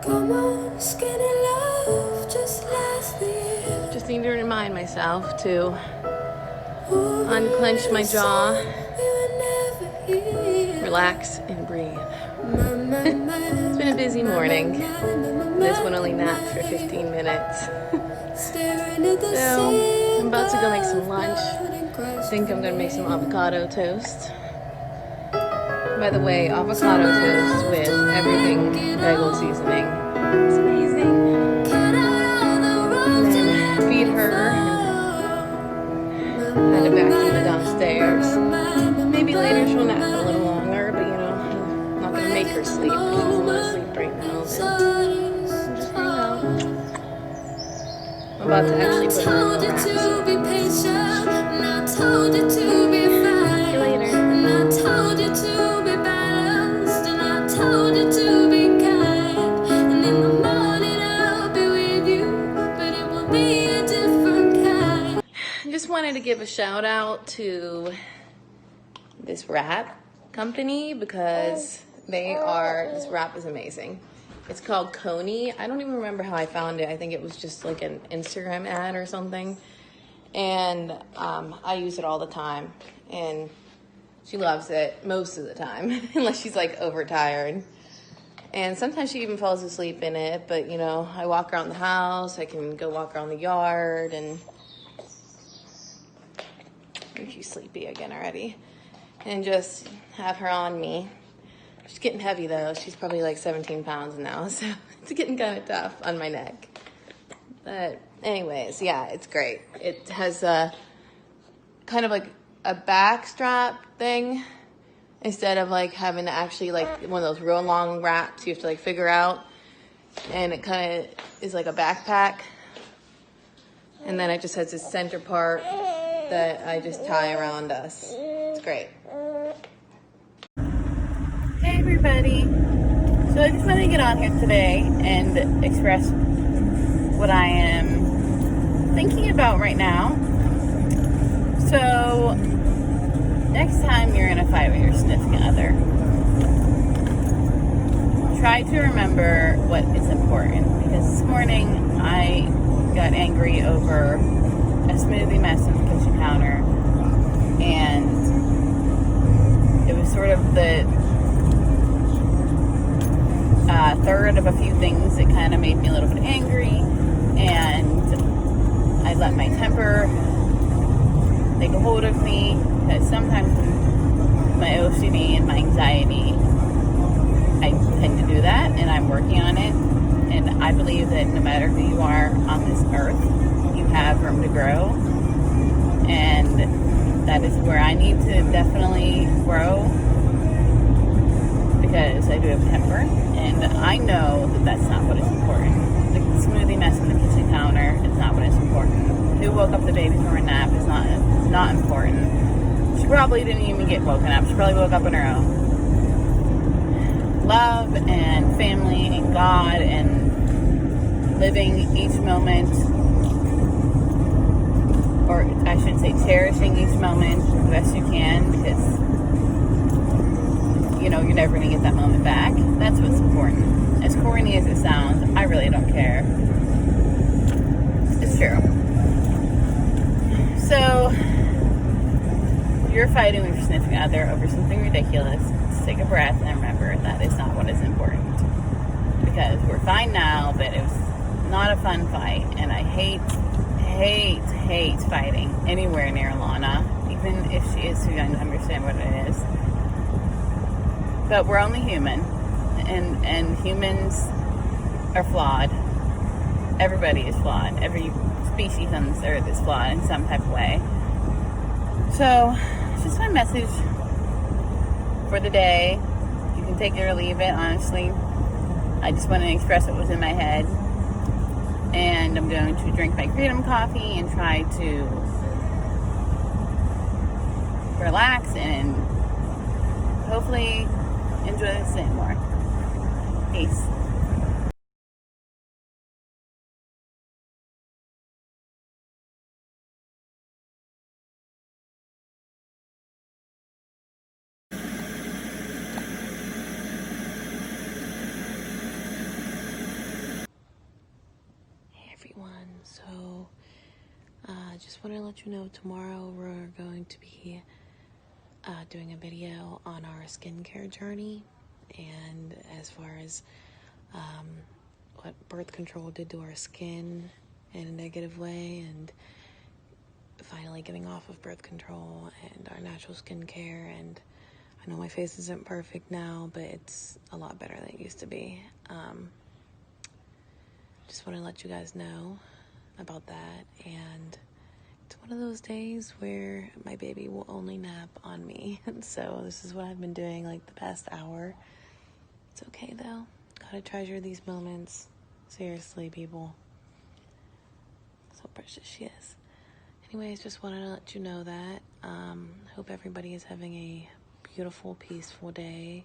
Just need to remind myself to unclench my jaw, relax, and breathe. It's been a busy morning. This one only napped for 15 minutes. So I'm about to go make some lunch. I think I'm gonna make some avocado toast. By the way, avocado toast with everything bagel seasoning. It's amazing. And then feed her and had to vacuum the downstairs. Maybe later she'll nap a little longer, but I'm not gonna make her sleep. If she doesn't want to sleep right now, then just hang out. I'm about to actually put her in the wraps. See you later. Just wanted to give a shout out to this wrap company because this wrap is amazing. It's called Coney. I don't even remember how I found it. I think it was just like an Instagram ad or something. And I use it all the time. And she loves it most of the time, unless she's like overtired. And sometimes she even falls asleep in it. But, I walk around the house. I can go walk around the yard. And she's sleepy again already. And just have her on me. She's getting heavy though. She's probably like 17 pounds now, so it's getting kind of tough on my neck. But anyways, yeah, it's great. It has a kind of like a back strap thing instead of like having to actually like one of those real long wraps you have to like figure out. And it kind of is like a backpack. And then it just has this center part that I just tie around us. It's great. Hey everybody. So I just wanted to get on here today and express what I am thinking about right now. So next time you're in a fight with your significant other, try to remember what is important, because this morning I got angry over a smoothie mess on the kitchen counter, and it was sort of the third of a few things that kind of made me a little bit angry, and I let my temper take a hold of me, because sometimes my OCD and my anxiety, I tend to do that, and I'm working on it. And I believe that no matter who you are on this earth, you have room to grow, and that is where I need to definitely grow, because I do have a temper, and I know that that's not what is important. The smoothie mess on the kitchen counter is not what is important. Who woke up the baby from her nap is not important. She probably didn't even get woken up. She probably woke up on her own. Love and family and God and living each moment, or I should say cherishing each moment the best you can, because you're never going to get that moment back. That's what's important. As corny as it sounds, I really don't care. It's true. So, you're fighting with your significant other over something ridiculous. Just take a breath and remember that is not what is important. Because we're fine now, but it was not a fun fight. And I hate fighting anywhere near Lana, even if she is too young to understand what it is. But we're only human, and humans are flawed. Everybody is flawed. Every species on this earth is flawed in some type of way. So, it's just my message for the day. You can take it or leave it, honestly. I just want to express what was in my head. And I'm going to drink my Freedom coffee and try to relax and hopefully enjoy this day more. Peace. So just want to let you know tomorrow we're going to be doing a video on our skincare journey, and as far as what birth control did to our skin in a negative way, and finally getting off of birth control and our natural skincare. And I know my face isn't perfect now, but it's a lot better than it used to be. Just want to let you guys know about that. And it's one of those days where my baby will only nap on me. And so this is what I've been doing like the past hour. It's okay though. Gotta treasure these moments. Seriously, people. So precious she is. Anyways, just wanted to let you know that. Hope everybody is having a beautiful, peaceful day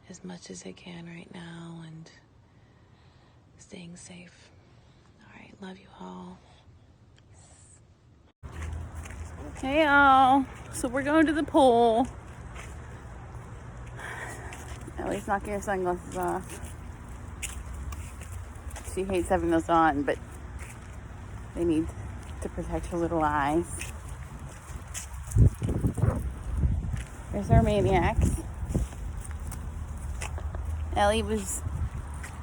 as much as they can right now, and staying safe. All right, love you all. Hey y'all, so we're going to the pool. Ellie's knocking her sunglasses off. She hates having those on, but they need to protect her little eyes. There's our maniacs. Ellie was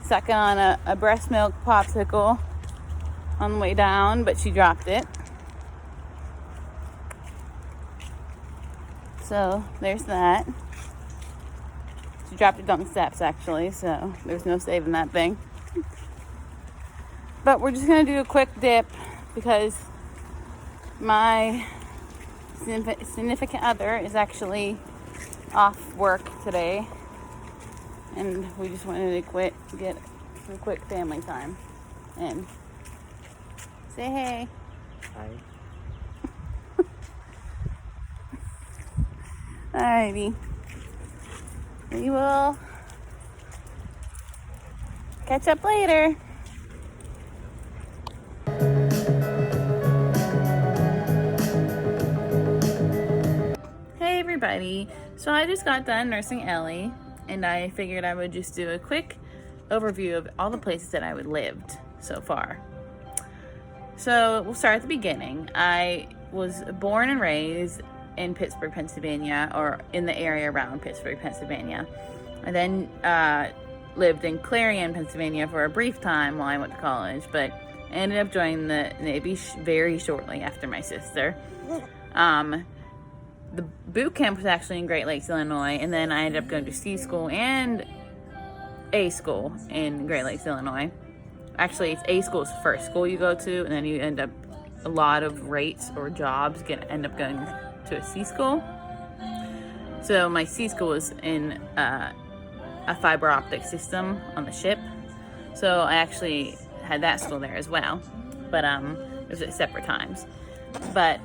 sucking on a breast milk popsicle on the way down, but she dropped it. So there's that. She dropped it down the steps actually, so there's no saving that thing. But we're just gonna do a quick dip because my significant other is actually off work today, and we just wanted to get some quick family time and say hey. Hi. Alrighty. We will catch up later. Hey everybody. So I just got done nursing Ellie, and I figured I would just do a quick overview of all the places that I would lived so far. So we'll start at the beginning. I was born and raised in Pittsburgh, Pennsylvania, or in the area around Pittsburgh, Pennsylvania. I then lived in Clarion, Pennsylvania for a brief time while I went to college, but I ended up joining the Navy very shortly after my sister. The boot camp was actually in Great Lakes, Illinois, and then I ended up going to C school and A school in Great Lakes, Illinois. Actually, it's A school is the first school you go to, and then you end up, a lot of rates or jobs end up going to a C school. So my C school was in a fiber optic system on the ship. So I actually had that school there as well, but it was at separate times. But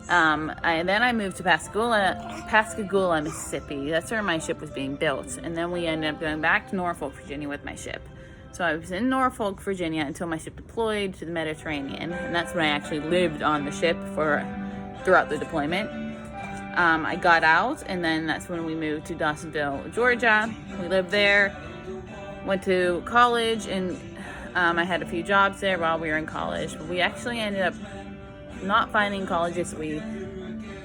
I moved to Pascagoula, Mississippi. That's where my ship was being built, and then we ended up going back to Norfolk, Virginia with my ship. So I was in Norfolk, Virginia until my ship deployed to the Mediterranean, and that's when I actually lived on the ship throughout the deployment. I got out, and then that's when we moved to Dawsonville, Georgia. We lived there, went to college, and I had a few jobs there while we were in college. But we actually ended up not finding colleges we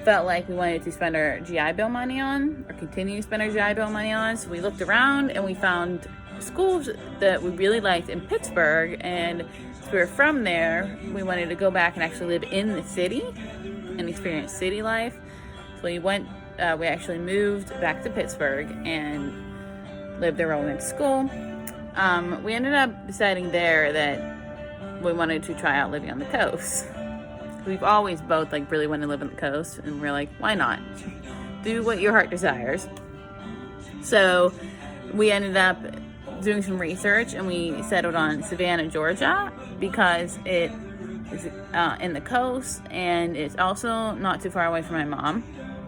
felt like we wanted to spend our GI Bill money on, or continue to spend our GI Bill money on. So we looked around, and we found schools that we really liked in Pittsburgh, and since we were from there, we wanted to go back and actually live in the city and experience city life. So we actually moved back to Pittsburgh and lived there while we went to school. We ended up deciding there that we wanted to try out living on the coast. We've always both really wanted to live on the coast, and we're like, why not? Do what your heart desires. So we ended up doing some research, and we settled on Savannah, Georgia, because it is in the coast, and it's also not too far away from my mom,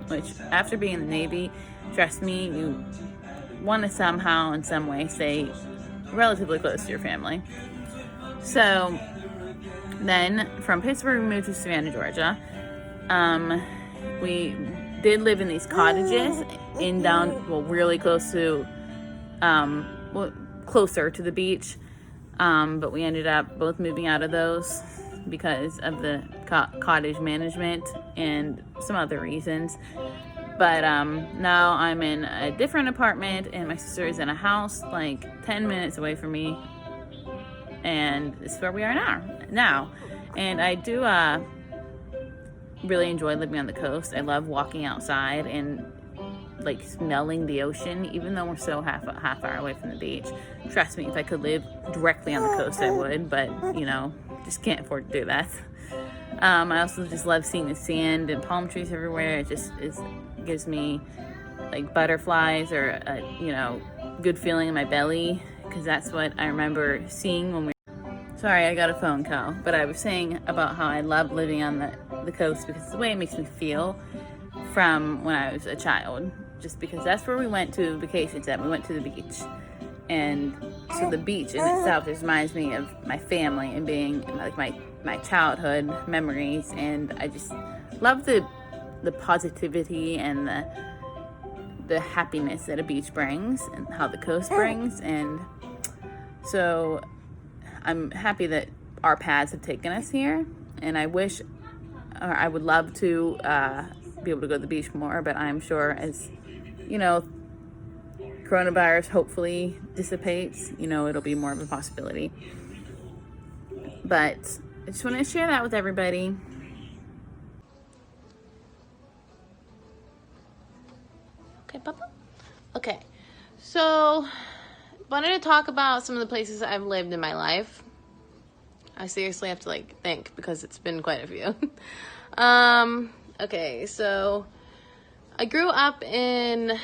which after being in the Navy, trust me, you want to somehow in some way stay relatively close to your family. So then from Pittsburgh we moved to Savannah, Georgia. We did live in these cottages really close to closer to the beach, But we ended up both moving out of those because of the cottage management and some other reasons. But now I'm in a different apartment, and my sister is in a house like 10 minutes away from me, and this is where we are now. And I do really enjoy living on the coast. I love walking outside and like smelling the ocean, even though we're so half hour away from the beach. Trust me, if I could live directly on the coast, I would, but you know, just can't afford to do that. I also just love seeing the sand and palm trees everywhere. It just gives me like butterflies or a, you know, good feeling in my belly, because that's what I remember seeing when we. Sorry, I got a phone call, but I was saying about how I love living on the coast because the way it makes me feel from when I was a child, just because that's where we went to vacations at. We went to the beach, and so the beach in itself just reminds me of my family and being like my childhood memories, and I just love the positivity and the happiness that a beach brings and how the coast brings. And so I'm happy that our paths have taken us here, and I would love to be able to go to the beach more, but I'm sure as, you know, coronavirus hopefully dissipates, you know, it'll be more of a possibility. But I just want to share that with everybody. Okay, Papa? Okay, so wanted to talk about some of the places I've lived in my life. I seriously have to like think because it's been quite a few. Okay, so I grew up in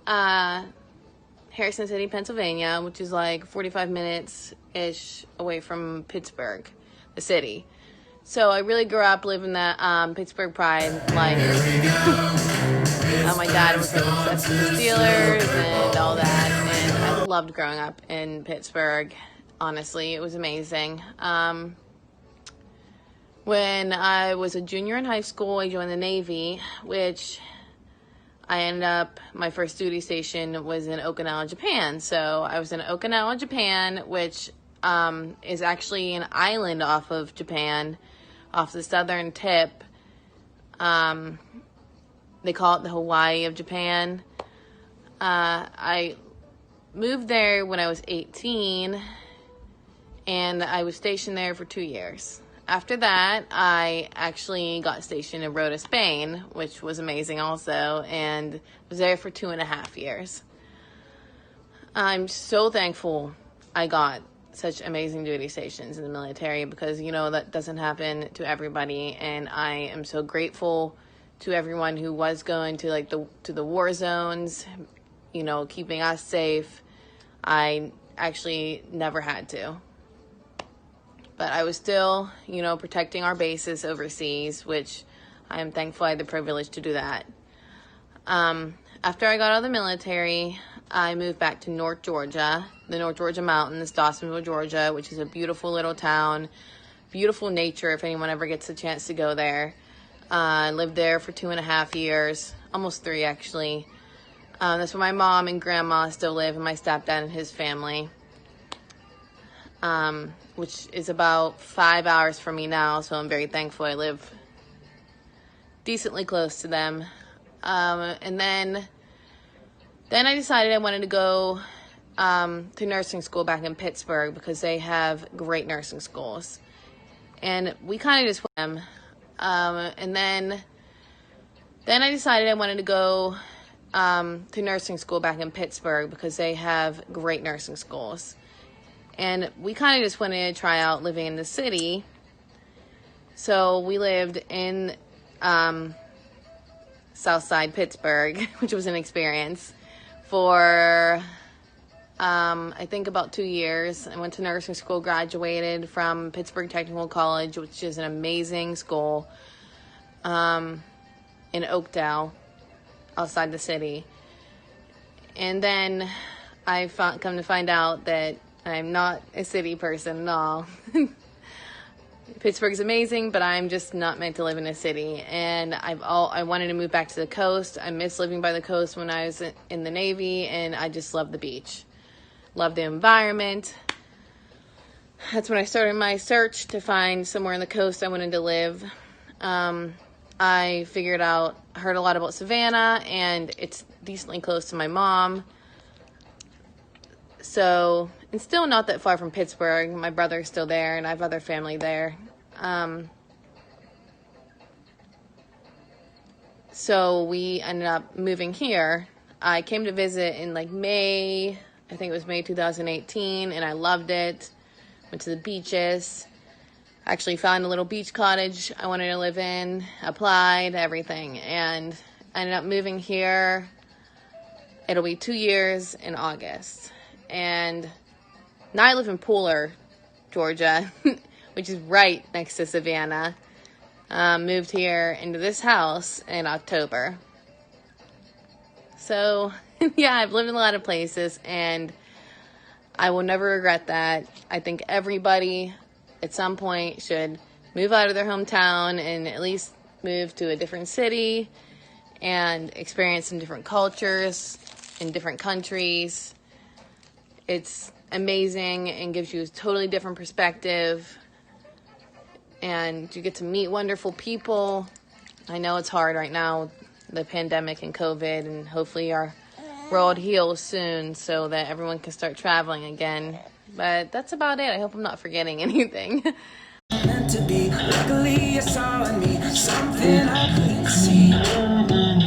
Harrison City, Pennsylvania, which is like 45 minutes-ish away from Pittsburgh, the city. So I really grew up living that Pittsburgh Pride life. My dad was obsessed with the Steelers and all that, and I loved growing up in Pittsburgh. Honestly, it was amazing. When I was a junior in high school, I joined the Navy, which I ended up, my first duty station was in Okinawa, Japan. So I was in Okinawa, Japan, which is actually an island off of Japan, off the southern tip. They call it the Hawaii of Japan. I moved there when I was 18, and I was stationed there for 2 years. After that, I actually got stationed in Rota, Spain, which was amazing also, and was there for 2.5 years. I'm so thankful I got such amazing duty stations in the military, because, you know, that doesn't happen to everybody, and I am so grateful to everyone who was going to like to the war zones, you know, keeping us safe. I actually never had to. But I was still, you know, protecting our bases overseas, which I am thankful I had the privilege to do that. After I got out of the military, I moved back to North Georgia, the North Georgia mountains, Dawsonville, Georgia, which is a beautiful little town, beautiful nature if anyone ever gets a chance to go there. I lived there for 2.5 years, almost 3 actually. That's where my mom and grandma still live, and my stepdad and his family. Which is about 5 hours from me now, so I'm very thankful I live decently close to them. And then I decided I wanted to go to nursing school back in Pittsburgh, because they have great nursing schools. And we kind of just went. And then I decided I wanted to go to nursing school back in Pittsburgh, because they have great nursing schools. And we kind of just wanted to try out living in the city. So we lived in Southside Pittsburgh, which was an experience, for I think about 2 years. I went to nursing school, graduated from Pittsburgh Technical College, which is an amazing school, in Oakdale, outside the city. And then I come to find out that I'm not a city person at all. Pittsburgh's amazing, but I'm just not meant to live in a city. And I wanted to move back to the coast. I missed living by the coast when I was in the Navy, and I just love the beach. Love the environment. that's when I started my search to find somewhere on the coast I wanted to live. I heard a lot about Savannah, and it's decently close to my mom. So, and still not that far from Pittsburgh. My brother's still there, and I have other family there. So we ended up moving here. I came to visit in like May, I think it was May 2018, and I loved it. Went to the beaches. Actually found a little beach cottage I wanted to live in, applied, everything, and ended up moving here. It'll be 2 years in August. And now I live in Pooler, Georgia, which is right next to Savannah. Moved here into this house in October. So, yeah, I've lived in a lot of places, and I will never regret that. I think everybody at some point should move out of their hometown and at least move to a different city and experience some different cultures in different countries. It's amazing and gives you a totally different perspective, and you get to meet wonderful people. I know it's hard right now with the pandemic and COVID, and hopefully our world heals soon so that everyone can start traveling again. But that's about it. I hope I'm not forgetting anything. Meant to be, luckily you saw in me something I couldn't see.